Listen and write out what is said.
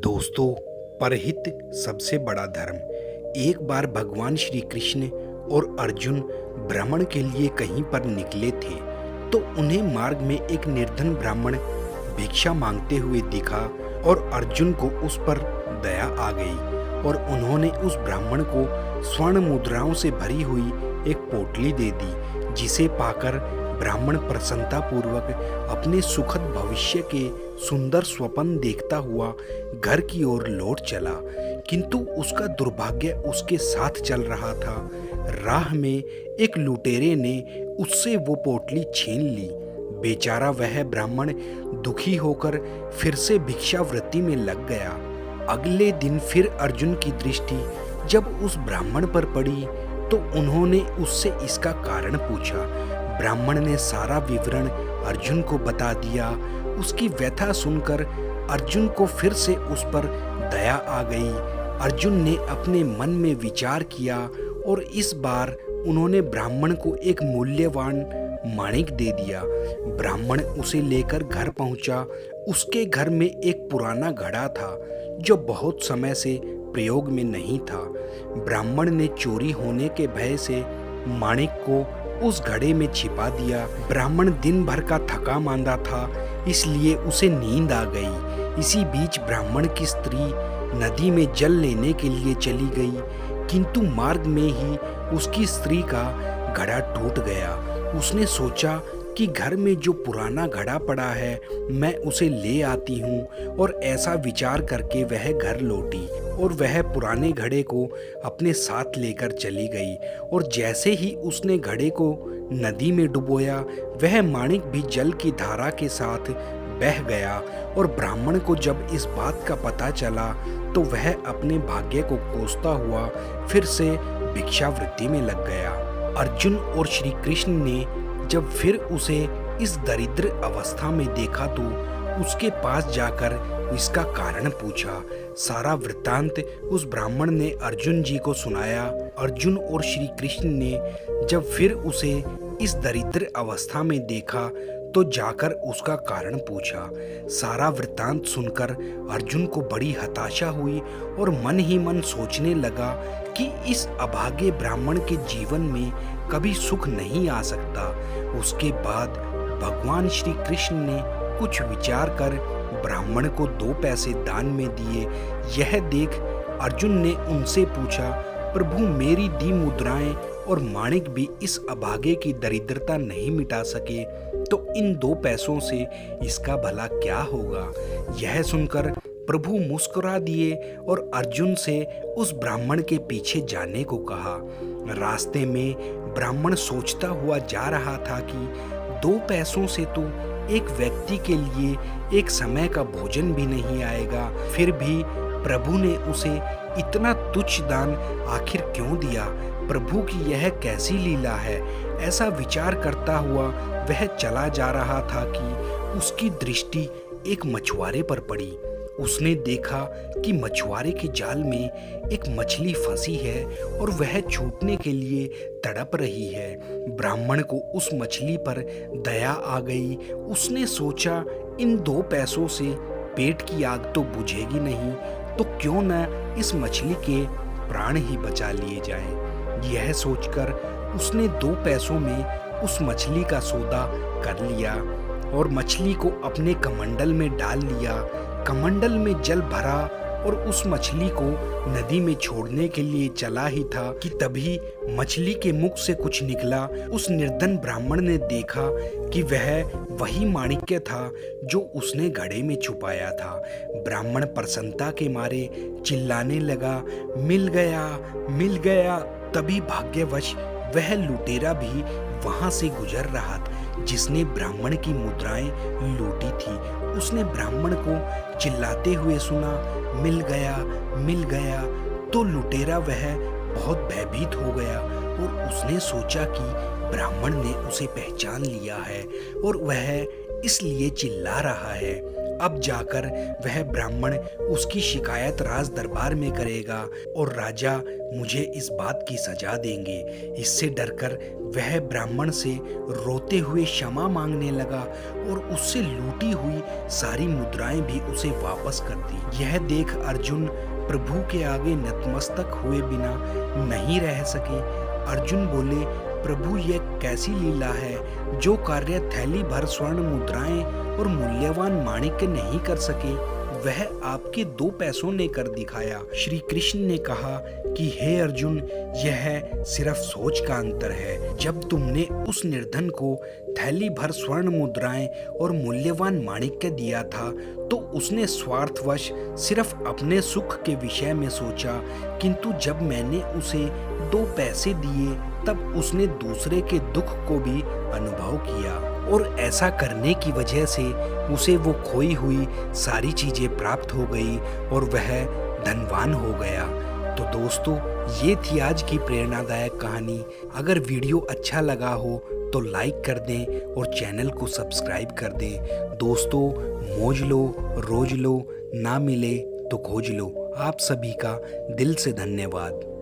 दोस्तों, परहित सबसे बड़ा धर्म। एक बार भगवान श्री कृष्ण और अर्जुन भ्रमण के लिए कहीं पर निकले थे, तो उन्हें मार्ग में एक निर्धन ब्राह्मण भिक्षा मांगते हुए दिखा और अर्जुन को उस पर दया आ गई और उन्होंने उस ब्राह्मण को स्वर्ण मुद्राओं से भरी हुई एक पोटली दे दी, जिसे पाकर ब्राह्मण प्रसन्नतापूर्वक अपने सुखद भविष्य के सुंदर स्वप्न देखता हुआ घर की ओर लौट चला। किंतु उसका दुर्भाग्य उसके साथ चल रहा था। राह में एक लुटेरे ने उससे वो पोटली छीन ली। बेचारा वह ब्राह्मण दुखी होकर फिर से भिक्षावृत्ति में लग गया। अगले दिन फिर अर्जुन की दृष्टि जब उस ब्राह्मण पर पड़ी तो उन्होंने उससे इसका कारण पूछा। ब्राह्मण ने सारा विवरण अर्जुन को बता दिया। उसकी व्यथा सुनकर अर्जुन को फिर से उस पर दया आ गई। अर्जुन ने अपने मन में विचार किया और इस बार उन्होंने ब्राह्मण को एक मूल्यवान माणिक दे दिया। ब्राह्मण उसे लेकर घर पहुंचा। उसके घर में एक पुराना घड़ा था जो बहुत समय से प्रयोग में नहीं था। ब्राह्मण ने चोरी होने के भय से माणिक को उस घड़े में छिपा दिया। ब्राह्मण दिन भर का थका मांदा था, इसलिए उसे नींद आ गई। इसी बीच ब्राह्मण की स्त्री नदी में जल लेने के लिए चली गई, किंतु मार्ग में ही उसकी स्त्री का घड़ा टूट गया। उसने सोचा कि घर में जो पुराना घड़ा पड़ा है मैं उसे ले आती हूँ, और ऐसा विचार करके वह घर लौटी और वह पुराने घड़े को अपने साथ लेकर चली गई। और जैसे ही उसने घड़े को नदी में डुबोया, वह माणिक भी जल की धारा के साथ बह गया। और ब्राह्मण को जब इस बात का पता चला तो वह अपने भाग्य को कोसता हुआ फिर से भिक्षावृत्ति में लग गया। अर्जुन और श्री कृष्ण ने जब फिर उसे इस दरिद्र अवस्था में देखा तो उसके पास जाकर इसका कारण पूछा। सारा वृत्तांत उस ब्राह्मण ने अर्जुन जी को सुनाया। अर्जुन और श्री कृष्ण ने जब फिर उसे इस दरिद्र अवस्था में देखा तो जाकर उसका कारण पूछा। सारा वृत्तांत सुनकर अर्जुन को बड़ी हताशा हुई और मन ही मन सोचने लगा कि इस अभागे ब्राह्मण के जीवन में कभी सुख नहीं आ सकता। उसके बाद भगवान श्री कृष्ण ने कुछ विचार कर ब्राह्मण को 2 पैसे दान में दिए। यह देख अर्जुन ने उनसे पूछा, प्रभु मेरी दी मुद्राएं और माणिक भी इस अभागे की दरिद्रता नहीं मिटा सके, तो इन 2 पैसों से इसका भला क्या होगा। यह सुनकर प्रभु मुस्कुरा दिए और अर्जुन से उस ब्राह्मण के पीछे जाने को कहा। रास्ते में ब्राह्मण सोचता हुआ जा रहा था कि 2 पैसों से तो एक व्यक्ति के लिए एक समय का भोजन भी नहीं आएगा, फिर भी प्रभु ने उसे इतना तुच्छ दान आखिर क्यों दिया। प्रभु की यह कैसी लीला है। ऐसा विचार करता हुआ वह चला जा रहा था कि उसकी दृष्टि एक मछुआरे पर पड़ी। उसने देखा कि मछुआरे के जाल में एक मछली फंसी है और वह छूटने के लिए तड़प रही है। ब्राह्मण को उस मछली पर दया आ गई। उसने सोचा इन 2 पैसों से पेट की आग तो बुझेगी नहीं, तो क्यों न इस मछली के प्राण ही बचा लिए जाएं। यह सोचकर उसने 2 पैसों में उस मछली का सौदा कर लिया और मछली को अपने कमंडल में डाल लिया। कमंडल में जल भरा और उस मछली को नदी में छोड़ने के लिए चला ही था कि तभी मछली के मुख से कुछ निकला। उस निर्धन ब्राह्मण ने देखा कि वह वही माणिक्य था जो उसने घड़े में छुपाया था। ब्राह्मण प्रसन्नता के मारे चिल्लाने लगा, मिल गया, मिल गया। तभी भाग्यवश वह लुटेरा भी वहां से गुजर रहा था जिसने ब्राह्मण की मुद्राएं लूटी थी। उसने ब्राह्मण को चिल्लाते हुए सुना, मिल गया, मिल गया। तो लुटेरा वह बहुत भयभीत हो गया और उसने सोचा कि ब्राह्मण ने उसे पहचान लिया है और वह इसलिए चिल्ला रहा है। अब जाकर वह ब्राह्मण उसकी शिकायत राज दरबार में करेगा और राजा मुझे इस बात की सजा देंगे। इससे डरकर वह ब्राह्मण से रोते हुए क्षमा मांगने लगा और उससे लूटी हुई सारी मुद्राएं भी उसे वापस कर दी। यह देख अर्जुन प्रभु के आगे नतमस्तक हुए बिना नहीं रह सके। अर्जुन बोले, प्रभु यह कैसी लीला है, जो कार्य थैली भर स्वर्ण मुद्राएं और मूल्यवान माणिक्य नहीं कर सके वह आपके 2 पैसों ने कर दिखाया। श्री कृष्ण ने कहा कि हे अर्जुन, यह सिर्फ सोच का अंतर है। जब तुमने उस निर्धन को थैली भर स्वर्ण मुद्राएं और मूल्यवान माणिक्य दिया था तो उसने स्वार्थवश सिर्फ अपने सुख के विषय में सोचा, किंतु जब मैंने उसे 2 पैसे दिए तब उसने दूसरे के दुख को भी अनुभव किया और ऐसा करने की वजह से उसे वो खोई हुई सारी चीजें प्राप्त हो गई और वह धनवान हो गया। तो दोस्तों, ये थी आज की प्रेरणादायक कहानी। अगर वीडियो अच्छा लगा हो तो लाइक कर दें और चैनल को सब्सक्राइब कर दें। दोस्तों, मौज लो, रोज लो, ना मिले तो खोज लो। आप सभी का दिल से धन्यवाद।